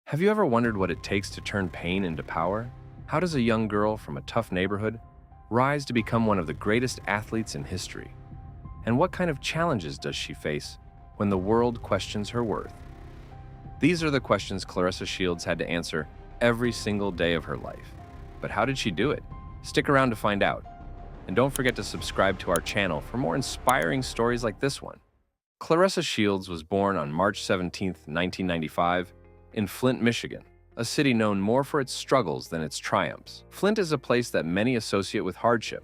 Have you ever wondered what it takes to turn pain into power? How does a young girl from a tough neighborhood rise to become one of the greatest athletes in history? And what kind of challenges does she face when the world questions her worth? These are the questions Claressa Shields had to answer every single day of her life. But how did she do it? Stick around to find out. And don't forget to subscribe to our channel for more inspiring stories like this one. Claressa Shields was born on March 17, 1995, in Flint, Michigan, a city known more for its struggles than its triumphs. Flint is a place that many associate with hardship.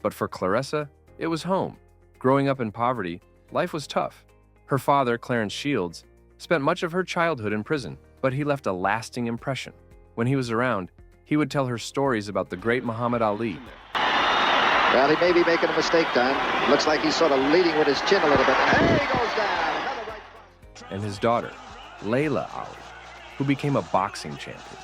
But for Claressa, it was home. Growing up in poverty, life was tough. Her father, Claressa Shields, spent much of her childhood in prison, but he left a lasting impression. When he was around, he would tell her stories about the great Muhammad Ali. Well, he may be making a mistake, Don. Looks like he's sort of leading with his chin a little bit. And there he goes down. Another right front. And his daughter, Layla Ali, who became a boxing champion.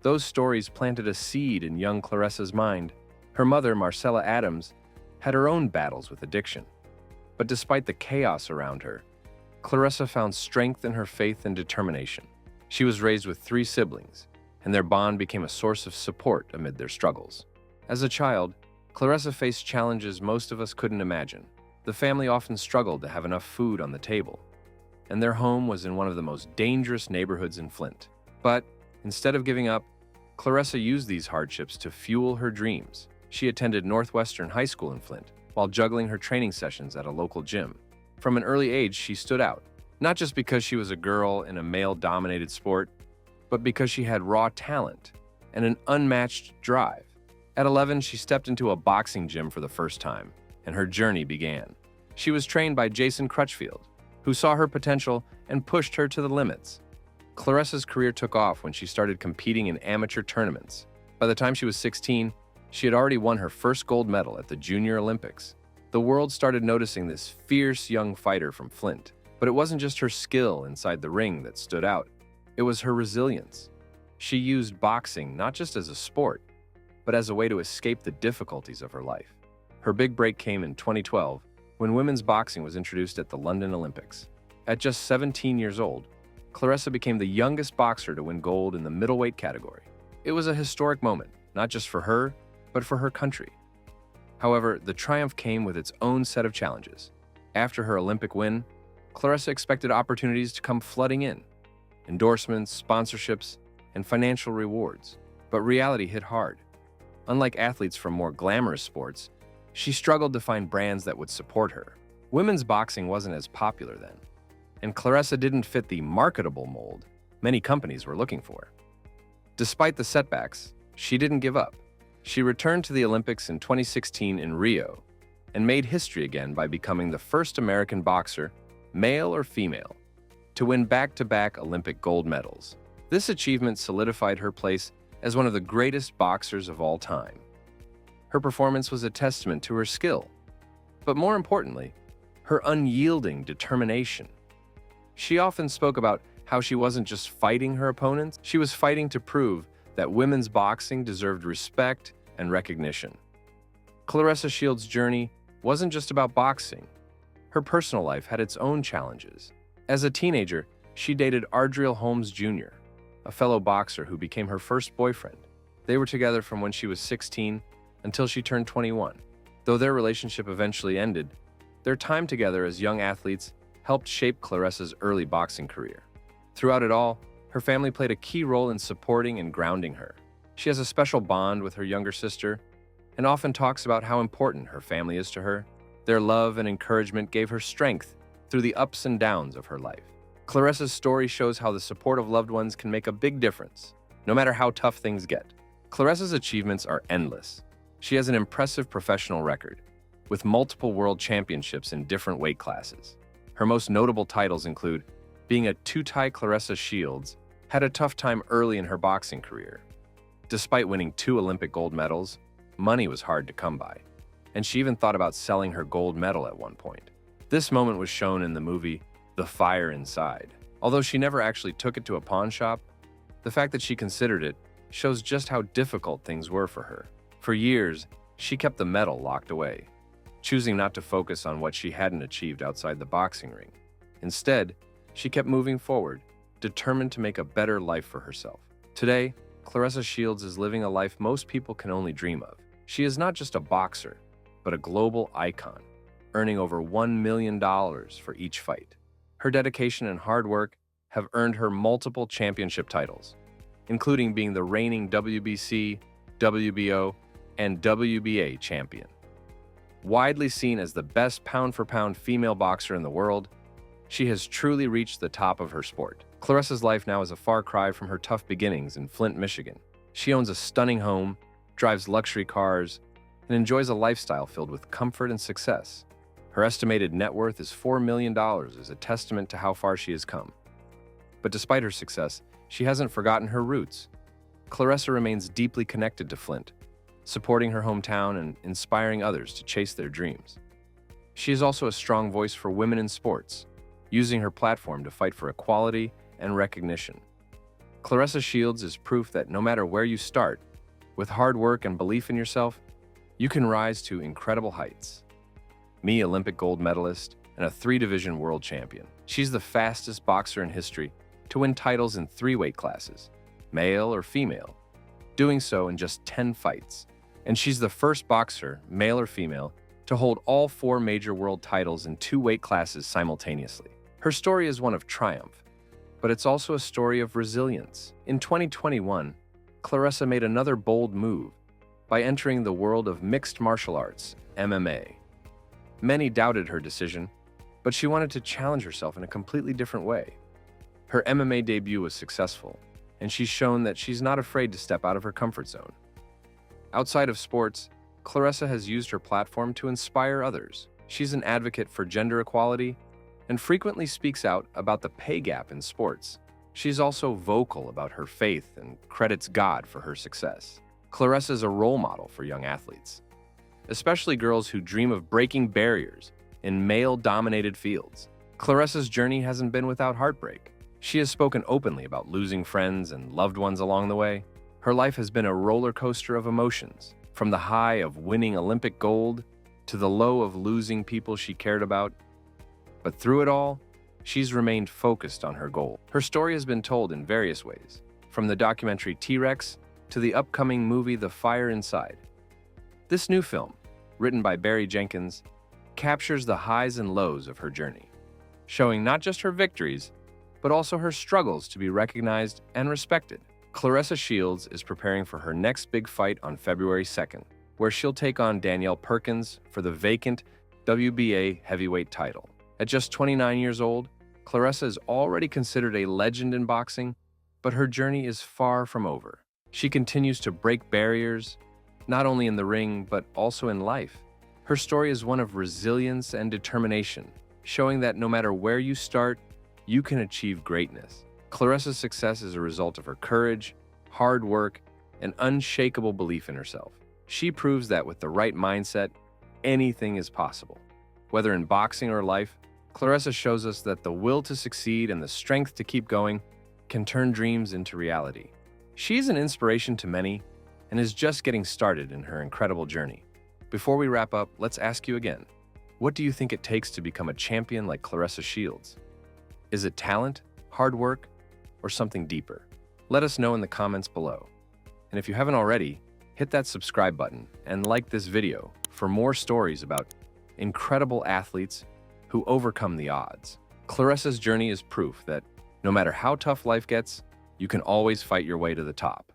Those stories planted a seed in young Claressa's mind. Her mother, Marcella Adams, had her own battles with addiction. But despite the chaos around her, Claressa found strength in her faith and determination. She was raised with 3 siblings, and their bond became a source of support amid their struggles. As a child, Claressa faced challenges most of us couldn't imagine. The family often struggled to have enough food on the table, and their home was in one of the most dangerous neighborhoods in Flint. But instead of giving up, Claressa used these hardships to fuel her dreams. She attended Northwestern High School in Flint while juggling her training sessions at a local gym. From an early age, she stood out, not just because she was a girl in a male-dominated sport, but because she had raw talent and an unmatched drive. At 11, she stepped into a boxing gym for the first time, and her journey began. She was trained by Jason Crutchfield, who saw her potential and pushed her to the limits. Claressa's career took off when she started competing in amateur tournaments. By the time she was 16, she had already won her first gold medal at the Junior Olympics. The world started noticing this fierce young fighter from Flint. But it wasn't just her skill inside the ring that stood out. It was her resilience. She used boxing not just as a sport, but as a way to escape the difficulties of her life. Her big break came in 2012 when women's boxing was introduced at the London Olympics. At just 17 years old, Claressa became the youngest boxer to win gold in the middleweight category. It was a historic moment, not just for her, but for her country. However, the triumph came with its own set of challenges. After her Olympic win, Claressa expected opportunities to come flooding in. Endorsements, sponsorships, and financial rewards. But reality hit hard. Unlike athletes from more glamorous sports, she struggled to find brands that would support her. Women's boxing wasn't as popular then, and Claressa didn't fit the marketable mold many companies were looking for. Despite the setbacks, she didn't give up. She returned to the Olympics in 2016 in Rio and made history again by becoming the first American boxer, male or female, to win back-to-back Olympic gold medals. This achievement solidified her place as one of the greatest boxers of all time. Her performance was a testament to her skill, but more importantly, her unyielding determination. She often spoke about how she wasn't just fighting her opponents, she was fighting to prove that women's boxing deserved respect and recognition. Claressa Shields' journey wasn't just about boxing. Her personal life had its own challenges. As a teenager, she dated Ardrell Holmes Jr., a fellow boxer who became her first boyfriend. They were together from when she was 16 until she turned 21. Though their relationship eventually ended, their time together as young athletes helped shape Claressa's early boxing career. Throughout it all, her family played a key role in supporting and grounding her. She has a special bond with her younger sister and often talks about how important her family is to her. Their love and encouragement gave her strength through the ups and downs of her life. Claressa's story shows how the support of loved ones can make a big difference, no matter how tough things get. Claressa's achievements are endless. She has an impressive professional record, with multiple world championships in different weight classes. Her most notable titles include being a 2-time Claressa Shields, had a tough time early in her boxing career. Despite winning 2 Olympic gold medals, money was hard to come by, and she even thought about selling her gold medal at one point. This moment was shown in the movie The Fire Inside. Although she never actually took it to a pawn shop, the fact that she considered it shows just how difficult things were for her. For years, she kept the medal locked away, choosing not to focus on what she hadn't achieved outside the boxing ring. Instead, She kept moving forward, determined to make a better life for herself. Today, Claressa Shields is living a life most people can only dream of. She is not just a boxer, but a global icon, earning over $1 million for each fight. Her dedication and hard work have earned her multiple championship titles, including being the reigning WBC, WBO, and WBA champion. Widely seen as the best pound-for-pound female boxer in the world, she has truly reached the top of her sport. Claressa's life now is a far cry from her tough beginnings in Flint, Michigan. She owns a stunning home, drives luxury cars, and enjoys a lifestyle filled with comfort and success. Her estimated net worth is $4 million, as a testament to how far she has come. But despite her success, she hasn't forgotten her roots. Claressa remains deeply connected to Flint, supporting her hometown and inspiring others to chase their dreams. She is also a strong voice for women in sports, using her platform to fight for equality and recognition. Claressa Shields is proof that no matter where you start, with hard work and belief in yourself, you can rise to incredible heights. Me, Olympic gold medalist and a 3-division world champion. She's the fastest boxer in history to win titles in 3 weight classes, male or female, doing so in just 10 fights. And she's the first boxer, male or female, to hold all 4 major world titles in 2 weight classes simultaneously. Her story is one of triumph, but it's also a story of resilience. In 2021, Claressa made another bold move by entering the world of mixed martial arts, MMA. Many doubted her decision, but she wanted to challenge herself in a completely different way. Her MMA debut was successful, and she's shown that she's not afraid to step out of her comfort zone. Outside of sports, Claressa has used her platform to inspire others. She's an advocate for gender equality and frequently speaks out about the pay gap in sports. She's also vocal about her faith and credits God for her success. Claressa is a role model for young athletes, especially girls who dream of breaking barriers in male-dominated fields. Claressa's journey hasn't been without heartbreak. She has spoken openly about losing friends and loved ones along the way. Her life has been a roller coaster of emotions, from the high of winning Olympic gold to the low of losing people she cared about. But through it all, she's remained focused on her goal. Her story has been told in various ways, from the documentary T-Rex to the upcoming movie The Fire Inside. This new film, written by Barry Jenkins, captures the highs and lows of her journey, showing not just her victories, but also her struggles to be recognized and respected. Claressa Shields is preparing for her next big fight on February 2nd, where she'll take on Danielle Perkins for the vacant WBA heavyweight title. At just 29 years old, Claressa is already considered a legend in boxing, but her journey is far from over. She continues to break barriers, not only in the ring, but also in life. Her story is one of resilience and determination, showing that no matter where you start, you can achieve greatness. Claressa's success is a result of her courage, hard work, and unshakable belief in herself. She proves that with the right mindset, anything is possible. Whether in boxing or life, Claressa shows us that the will to succeed and the strength to keep going can turn dreams into reality. She's an inspiration to many and is just getting started in her incredible journey. Before we wrap up, let's ask you again, what do you think it takes to become a champion like Claressa Shields? Is it talent, hard work, or something deeper? Let us know in the comments below. And if you haven't already, hit that subscribe button and like this video for more stories about incredible athletes who overcome the odds. Claressa's journey is proof that no matter how tough life gets, you can always fight your way to the top.